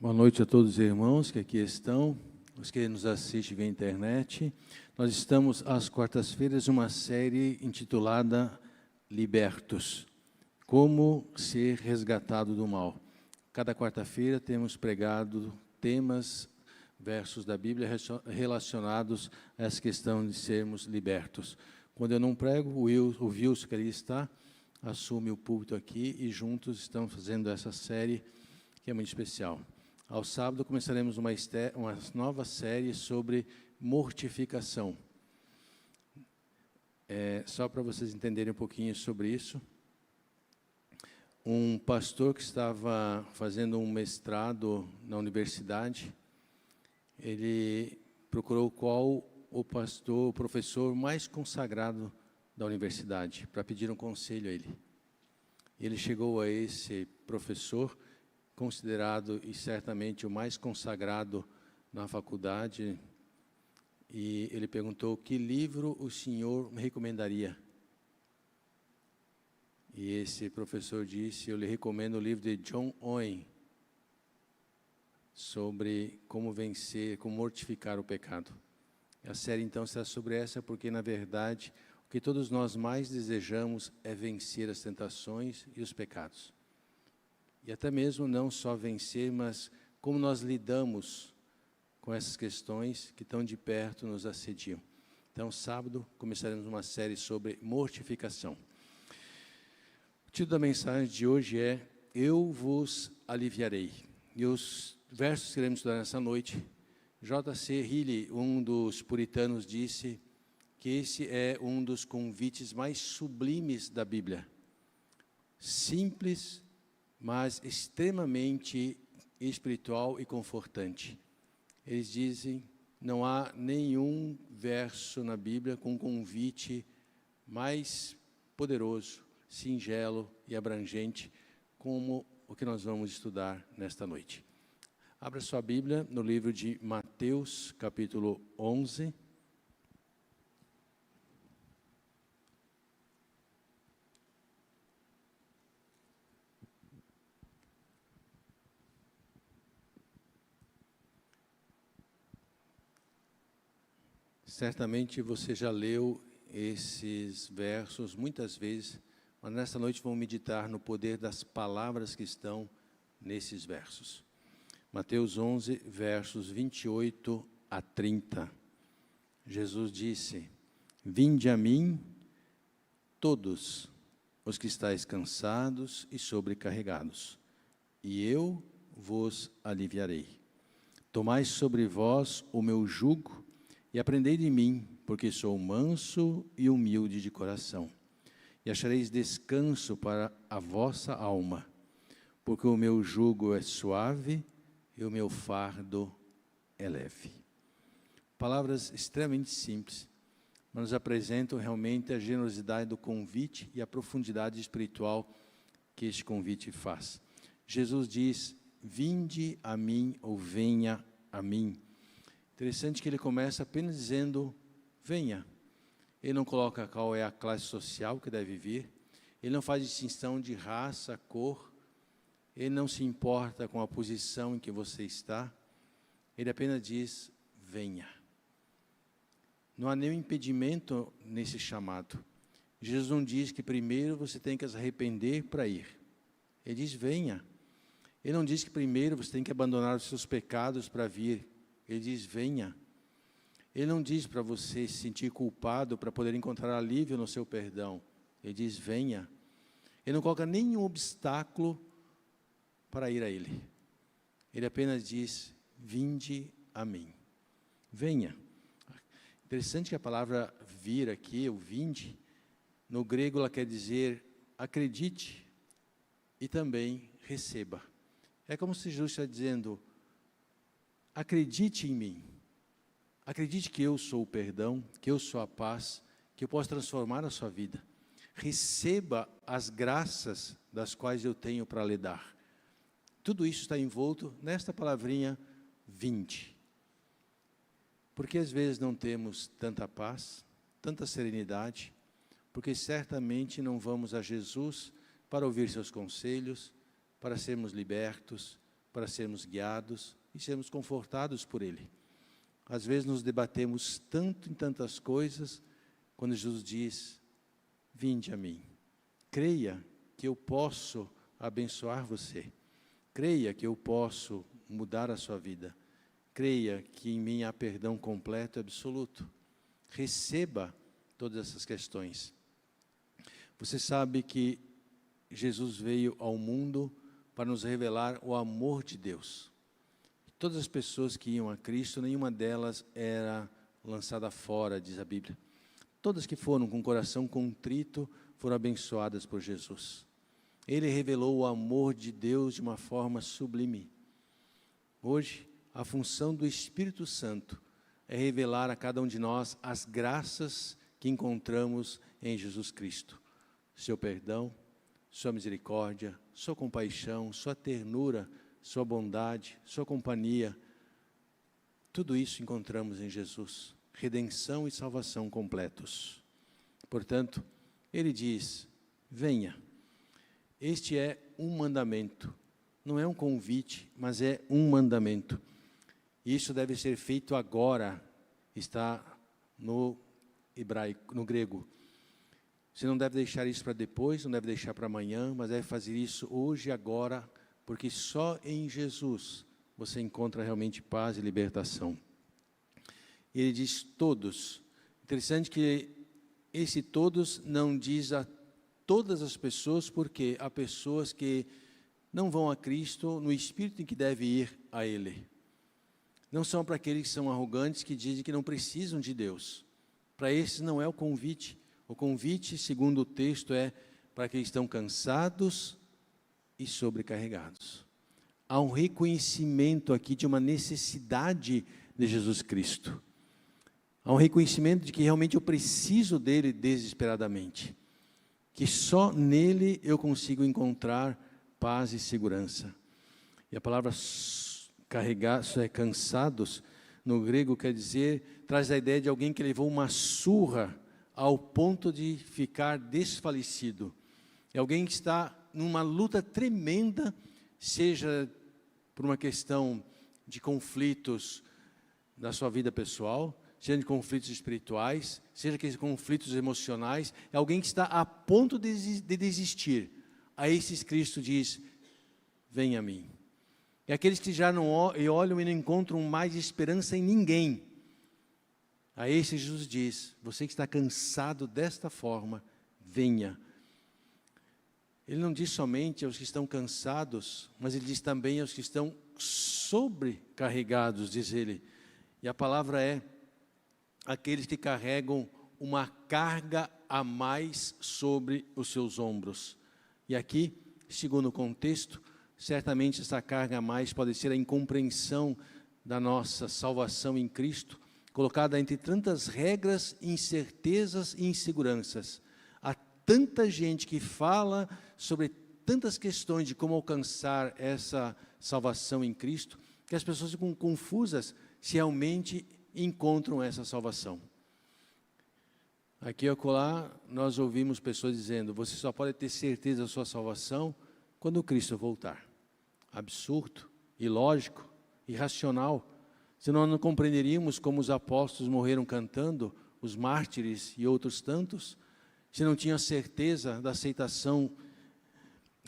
Boa noite a todos os irmãos que aqui estão, os que nos assistem via internet. Nós estamos às quartas-feiras uma série intitulada Libertos, como ser resgatado do mal. Cada quarta-feira temos pregado temas, versos da Bíblia relacionados a essa questão de sermos libertos. Quando eu não prego, o Wilson, que ali está, assume o púlpito aqui e juntos estamos fazendo essa série que é muito especial. Ao sábado começaremos uma nova série sobre mortificação. Só para vocês entenderem um pouquinho sobre isso. Um pastor que estava fazendo um mestrado na universidade, ele procurou qual o professor mais consagrado da universidade, para pedir um conselho a ele. Ele chegou a esse professor, considerado e certamente o mais consagrado na faculdade, e ele perguntou: que livro o senhor me recomendaria? E esse professor disse: eu lhe recomendo o livro de John Owen, sobre como vencer, como mortificar o pecado. A série então está sobre essa, porque na verdade o que todos nós mais desejamos é vencer as tentações e os pecados. E até mesmo não só vencer, mas como nós lidamos com essas questões que tão de perto nos assediam. Então, sábado, começaremos uma série sobre mortificação. O título da mensagem de hoje é: Eu vos aliviarei. E os versos que iremos estudar nessa noite, J.C. Riley, um dos puritanos, disse que esse é um dos convites mais sublimes da Bíblia. Simples, mas extremamente espiritual e confortante. Eles dizem: não há nenhum verso na Bíblia com um convite mais poderoso, singelo e abrangente como o que nós vamos estudar nesta noite. Abra sua Bíblia no livro de Mateus, capítulo 11. Certamente você já leu esses versos muitas vezes, mas nesta noite vamos meditar no poder das palavras que estão nesses versos. Mateus 11, versos 28 a 30. Jesus disse: Vinde a mim, todos os que estáis cansados e sobrecarregados, e eu vos aliviarei. Tomai sobre vós o meu jugo, e aprendei de mim, porque sou manso e humilde de coração, e achareis descanso para a vossa alma, porque o meu jugo é suave e o meu fardo é leve. Palavras extremamente simples, mas nos apresentam realmente a generosidade do convite e a profundidade espiritual que este convite faz. Jesus diz: vinde a mim, ou venha a mim. Interessante que ele começa apenas dizendo: venha. Ele não coloca qual é a classe social que deve vir, ele não faz distinção de raça, cor, ele não se importa com a posição em que você está, ele apenas diz: venha. Não há nenhum impedimento nesse chamado. Jesus não diz que primeiro você tem que se arrepender para ir. Ele diz: venha. Ele não diz que primeiro você tem que abandonar os seus pecados para vir. Ele diz: venha. Ele não diz para você se sentir culpado para poder encontrar alívio no seu perdão. Ele diz: venha. Ele não coloca nenhum obstáculo para ir a Ele. Ele apenas diz: vinde a mim. Venha. Interessante que a palavra vir aqui, o vinde, no grego ela quer dizer acredite e também receba. É como se Jesus está dizendo: acredite em mim, acredite que eu sou o perdão, que eu sou a paz, que eu posso transformar a sua vida. Receba as graças das quais eu tenho para lhe dar. Tudo isso está envolto nesta palavrinha vinde. Porque às vezes não temos tanta paz, tanta serenidade, porque certamente não vamos a Jesus para ouvir seus conselhos, para sermos libertos, para sermos guiados e sermos confortados por Ele. Às vezes nos debatemos tanto em tantas coisas, quando Jesus diz: vinde a mim, creia que eu posso abençoar você, creia que eu posso mudar a sua vida, creia que em mim há perdão completo e absoluto. Receba todas essas questões. Você sabe que Jesus veio ao mundo para nos revelar o amor de Deus. Todas as pessoas que iam a Cristo, nenhuma delas era lançada fora, diz a Bíblia. Todas que foram com o coração contrito foram abençoadas por Jesus. Ele revelou o amor de Deus de uma forma sublime. Hoje, a função do Espírito Santo é revelar a cada um de nós as graças que encontramos em Jesus Cristo. Seu perdão, sua misericórdia, sua compaixão, sua ternura, sua bondade, sua companhia. Tudo isso encontramos em Jesus. Redenção e salvação completos. Portanto, ele diz: venha. Este é um mandamento. Não é um convite, mas é um mandamento. Isso deve ser feito agora. Está no hebraico, no grego. Você não deve deixar isso para depois, não deve deixar para amanhã, mas deve fazer isso hoje e agora, porque só em Jesus você encontra realmente paz e libertação. Ele diz todos. Interessante que esse todos não diz a todas as pessoas, porque há pessoas que não vão a Cristo no espírito em que deve ir a Ele. Não são para aqueles que são arrogantes, que dizem que não precisam de Deus. Para esses não é o convite. O convite, segundo o texto, é para aqueles que estão cansados e sobrecarregados. Há um reconhecimento aqui de uma necessidade de Jesus Cristo. Há um reconhecimento de que realmente eu preciso dele desesperadamente. Que só nele eu consigo encontrar paz e segurança. E a palavra cansados, no grego quer dizer, traz a ideia de alguém que levou uma surra ao ponto de ficar desfalecido. É alguém que está numa luta tremenda, seja por uma questão de conflitos da sua vida pessoal, seja de conflitos espirituais, seja de conflitos emocionais. É alguém que está a ponto de desistir. A esses Cristo diz: venha a mim. E aqueles que já não olham e não encontram mais esperança em ninguém, a esse Jesus diz: você que está cansado desta forma, venha. Ele não diz somente aos que estão cansados, mas ele diz também aos que estão sobrecarregados, diz ele. E a palavra é aqueles que carregam uma carga a mais sobre os seus ombros. E aqui, segundo o contexto, certamente essa carga a mais pode ser a incompreensão da nossa salvação em Cristo, colocada entre tantas regras, incertezas e inseguranças. Há tanta gente que fala sobre tantas questões de como alcançar essa salvação em Cristo, que as pessoas ficam confusas se realmente encontram essa salvação. Aqui e acolá, nós ouvimos pessoas dizendo: você só pode ter certeza da sua salvação quando Cristo voltar. Absurdo, ilógico, irracional. Senão não compreenderíamos como os apóstolos morreram cantando, os mártires e outros tantos, se não tinham certeza da aceitação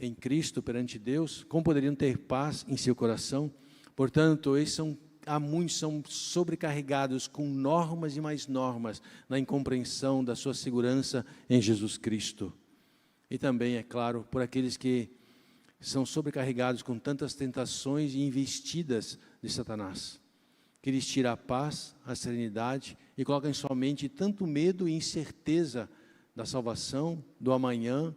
em Cristo perante Deus, como poderiam ter paz em seu coração? Portanto, há muitos são sobrecarregados com normas e mais normas na incompreensão da sua segurança em Jesus Cristo. E também, é claro, por aqueles que são sobrecarregados com tantas tentações e investidas de Satanás, que lhes tira a paz, a serenidade e coloca em sua mente tanto medo e incerteza da salvação, do amanhã,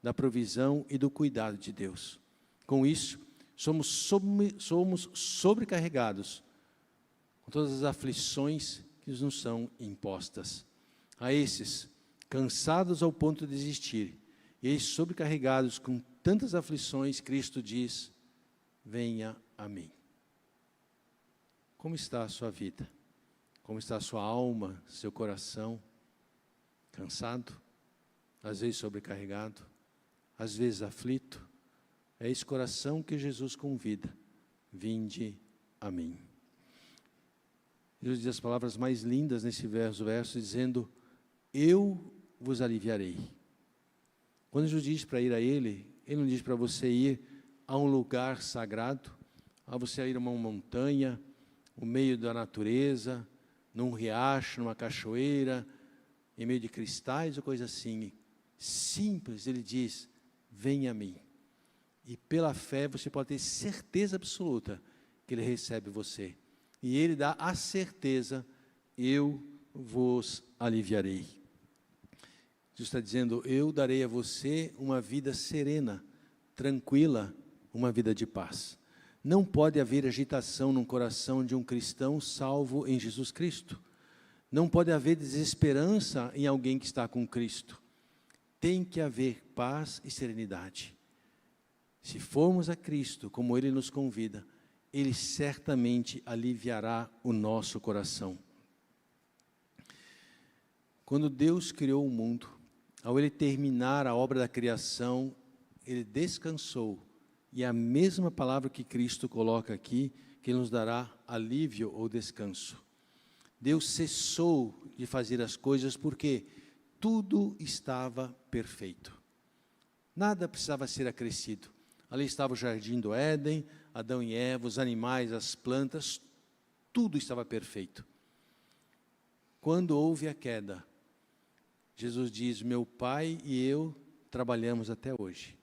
da provisão e do cuidado de Deus. Com isso, somos sobrecarregados com todas as aflições que nos são impostas. A esses, cansados ao ponto de desistir, e esses sobrecarregados com tantas aflições, Cristo diz: venha a mim. Como está a sua vida? Como está a sua alma, seu coração? Cansado? Às vezes sobrecarregado? Às vezes aflito? É esse coração que Jesus convida vinde a mim. Jesus diz as palavras mais lindas nesse verso dizendo, eu vos aliviarei. Quando Jesus diz para ir a Ele, Ele não diz para você ir a um lugar sagrado, a você ir a uma montanha, no meio da natureza, num riacho, numa cachoeira, em meio de cristais ou coisa assim. Simples, Ele diz, venha a mim. E pela fé você pode ter certeza absoluta que Ele recebe você. E Ele dá a certeza, eu vos aliviarei. Jesus está dizendo, eu darei a você uma vida serena, tranquila, uma vida de paz. Não pode haver agitação no coração de um cristão salvo em Jesus Cristo. Não pode haver desesperança em alguém que está com Cristo. Tem que haver paz e serenidade. Se formos a Cristo, como Ele nos convida, Ele certamente aliviará o nosso coração. Quando Deus criou o mundo, ao Ele terminar a obra da criação, Ele descansou. E é a mesma palavra que Cristo coloca aqui, que Ele nos dará alívio ou descanso. Deus cessou de fazer as coisas porque tudo estava perfeito. Nada precisava ser acrescido. Ali estava o jardim do Éden, Adão e Eva, os animais, as plantas, tudo estava perfeito. Quando houve a queda, Jesus diz, meu Pai e eu trabalhamos até hoje.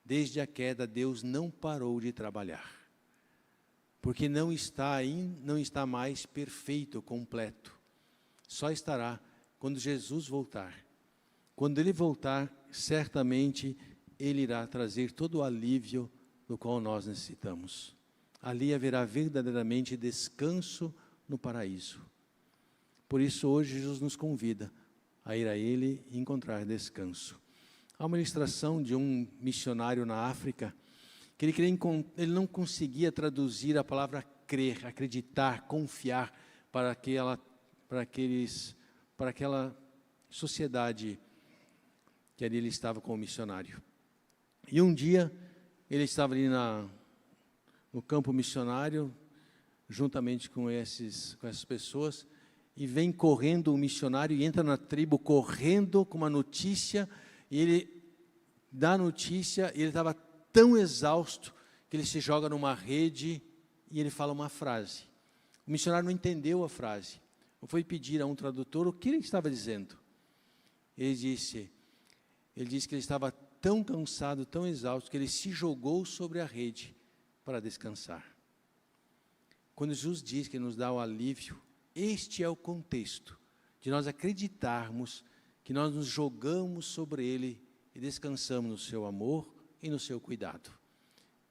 Desde a queda, Deus não parou de trabalhar. Porque não está mais perfeito, completo. Só estará quando Jesus voltar. Quando Ele voltar, certamente Ele irá trazer todo o alívio do qual nós necessitamos. Ali haverá verdadeiramente descanso no paraíso. Por isso hoje Jesus nos convida a ir a Ele e encontrar descanso. Há uma ilustração de um missionário na África, que ele não conseguia traduzir a palavra crer, acreditar, confiar para aquela sociedade que ali ele estava como missionário. E um dia, ele estava ali no campo missionário, juntamente com essas pessoas, e vem correndo um missionário e entra na tribo correndo com uma notícia, e ele dá a notícia, e ele estava tão exausto, que ele se joga numa rede, e ele fala uma frase. O missionário não entendeu a frase, foi pedir a um tradutor o que ele estava dizendo. Ele disse que ele estava tão cansado, tão exausto, que ele se jogou sobre a rede para descansar. Quando Jesus diz que nos dá o alívio, este é o contexto de nós acreditarmos que nós nos jogamos sobre Ele e descansamos no seu amor e no seu cuidado.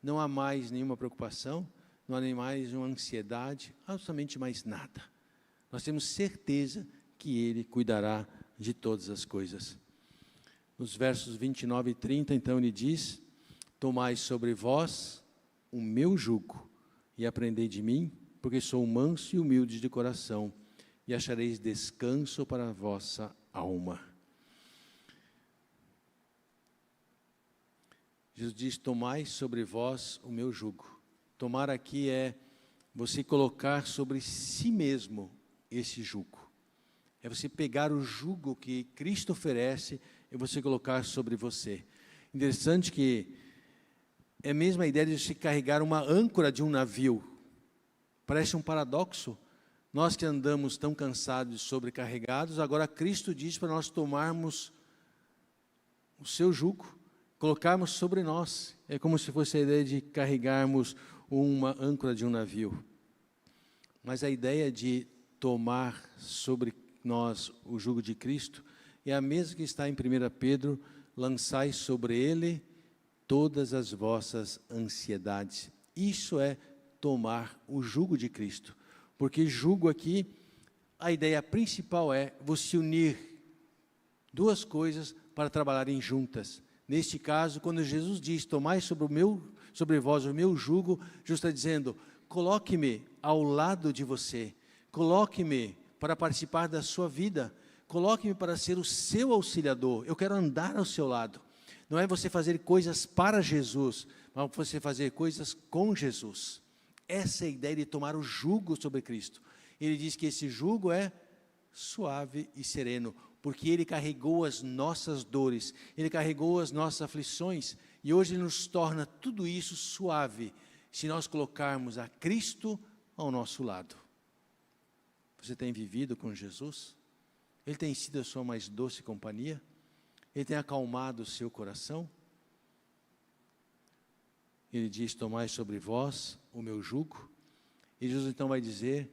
Não há mais nenhuma preocupação, não há nem mais uma ansiedade, absolutamente mais nada. Nós temos certeza que Ele cuidará de todas as coisas. Nos versos 29 e 30, então, Ele diz, tomai sobre vós o meu jugo e aprendei de mim, porque sou manso e humilde de coração, e achareis descanso para a vossa alma. Jesus diz, tomai sobre vós o meu jugo. Tomar aqui é você colocar sobre si mesmo esse jugo. É você pegar o jugo que Cristo oferece e você colocar sobre você. Interessante que é a mesma ideia de você carregar uma âncora de um navio. Parece um paradoxo. Nós que andamos tão cansados e sobrecarregados, agora Cristo diz para nós tomarmos o seu jugo, colocarmos sobre nós. É como se fosse a ideia de carregarmos uma âncora de um navio. Mas a ideia de tomar sobre nós o jugo de Cristo é a mesma que está em 1 Pedro, lançai sobre Ele todas as vossas ansiedades. Isso é tomar o jugo de Cristo. Porque jugo aqui, a ideia principal é você unir duas coisas para trabalharem juntas. Neste caso, quando Jesus diz, tomai sobre vós o meu jugo, Jesus está dizendo, coloque-me ao lado de você, coloque-me para participar da sua vida, coloque-me para ser o seu auxiliador, eu quero andar ao seu lado. Não é você fazer coisas para Jesus, mas você fazer coisas com Jesus. essa é a ideia de tomar o jugo sobre Cristo. Ele diz que esse jugo é suave e sereno, porque Ele carregou as nossas dores, Ele carregou as nossas aflições, e hoje Ele nos torna tudo isso suave, se nós colocarmos a Cristo ao nosso lado. Você tem vivido com Jesus? Ele tem sido a sua mais doce companhia? Ele tem acalmado o seu coração? Ele diz, tomai sobre vós o meu jugo. E Jesus então vai dizer,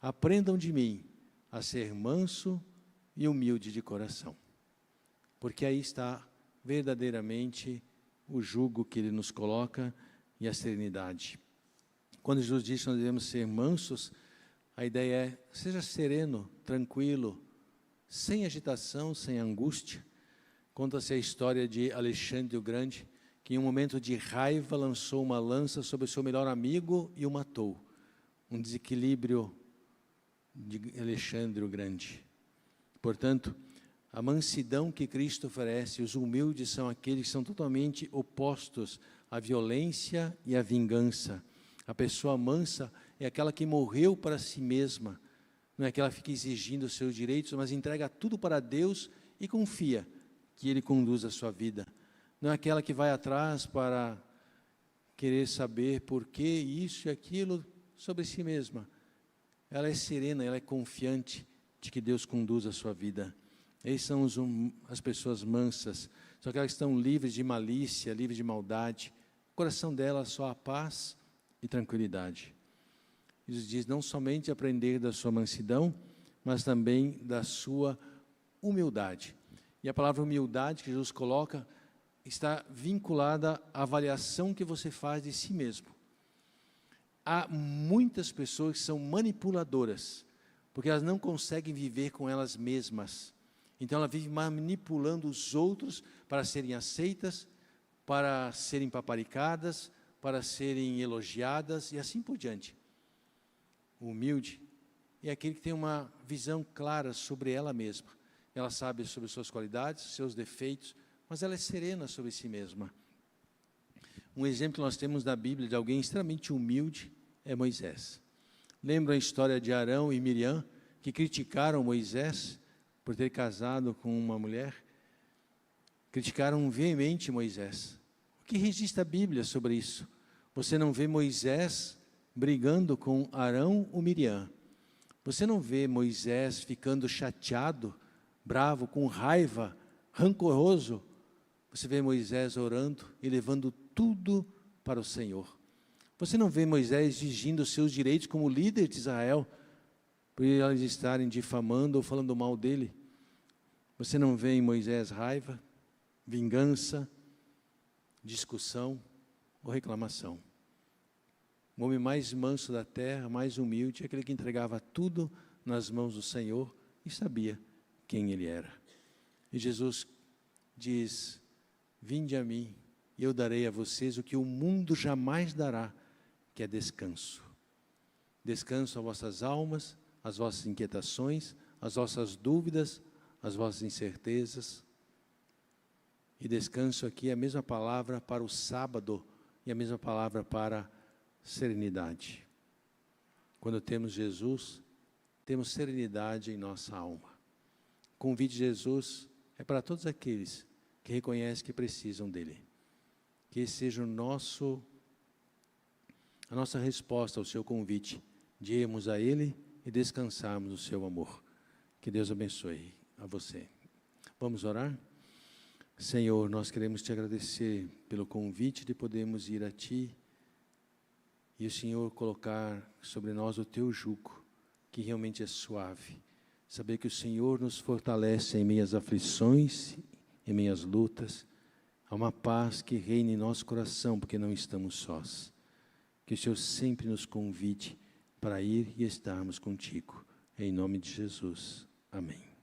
aprendam de mim a ser manso e humilde de coração. Porque aí está verdadeiramente o jugo que Ele nos coloca e a serenidade. Quando Jesus diz que nós devemos ser mansos, a ideia é, seja sereno, tranquilo, sem agitação, sem angústia. Conta-se a história de Alexandre o Grande, que em um momento de raiva lançou uma lança sobre o seu melhor amigo e o matou. Um desequilíbrio de Alexandre o Grande. Portanto, a mansidão que Cristo oferece, os humildes são aqueles que são totalmente opostos à violência e à vingança. A pessoa mansa é aquela que morreu para si mesma, não é aquela que fica exigindo os seus direitos, mas entrega tudo para Deus e confia que Ele conduz a sua vida. Não é aquela que vai atrás para querer saber por que isso e aquilo sobre si mesma. Ela é serena, ela é confiante de que Deus conduz a sua vida. Esses são as pessoas mansas, são aquelas que estão livres de malícia, livres de maldade. O coração delas só a paz e tranquilidade. Jesus diz, não somente aprender da sua mansidão, mas também da sua humildade. E a palavra humildade que Jesus coloca está vinculada à avaliação que você faz de si mesmo. Há muitas pessoas que são manipuladoras, porque elas não conseguem viver com elas mesmas. Então ela vive manipulando os outros para serem aceitas, para serem paparicadas, para serem elogiadas e assim por diante. O humilde é aquele que tem uma visão clara sobre ela mesma. Ela sabe sobre suas qualidades, seus defeitos, mas ela é serena sobre si mesma. Um exemplo que nós temos na Bíblia de alguém extremamente humilde é Moisés. Lembra a história de Arão e Miriam, que criticaram Moisés por ter casado com uma mulher? Criticaram veemente Moisés. O que registra a Bíblia sobre isso? Você não vê Moisés brigando com Arão ou Miriam. Você não vê Moisés ficando chateado, bravo, com raiva, rancoroso. Você vê Moisés orando e levando tudo para o Senhor. Você não vê Moisés exigindo os seus direitos como líder de Israel, por eles estarem difamando ou falando mal dele. Você não vê em Moisés raiva, vingança, discussão ou reclamação. O homem mais manso da terra, mais humilde, é aquele que entregava tudo nas mãos do Senhor e sabia quem Ele era. E Jesus diz, vinde a mim e eu darei a vocês o que o mundo jamais dará, que é descanso. Descanso às vossas almas, às vossas inquietações, às vossas dúvidas, às vossas incertezas. E descanso aqui é a mesma palavra para o sábado e a mesma palavra para serenidade. Quando temos Jesus, temos serenidade em nossa alma. O convite de Jesus é para todos aqueles que reconhecem que precisam dele. Que esse seja a nossa resposta ao seu convite, de irmos a ele e descansarmos no seu amor. Que Deus abençoe a você. Vamos orar? Senhor, nós queremos te agradecer pelo convite de podermos ir a ti e o Senhor colocar sobre nós o teu jugo, que realmente é suave. Saber que o Senhor nos fortalece em meias aflições, em meias lutas. Há uma paz que reina em nosso coração, porque não estamos sós. Que o Senhor sempre nos convide para ir e estarmos contigo. Em nome de Jesus. Amém.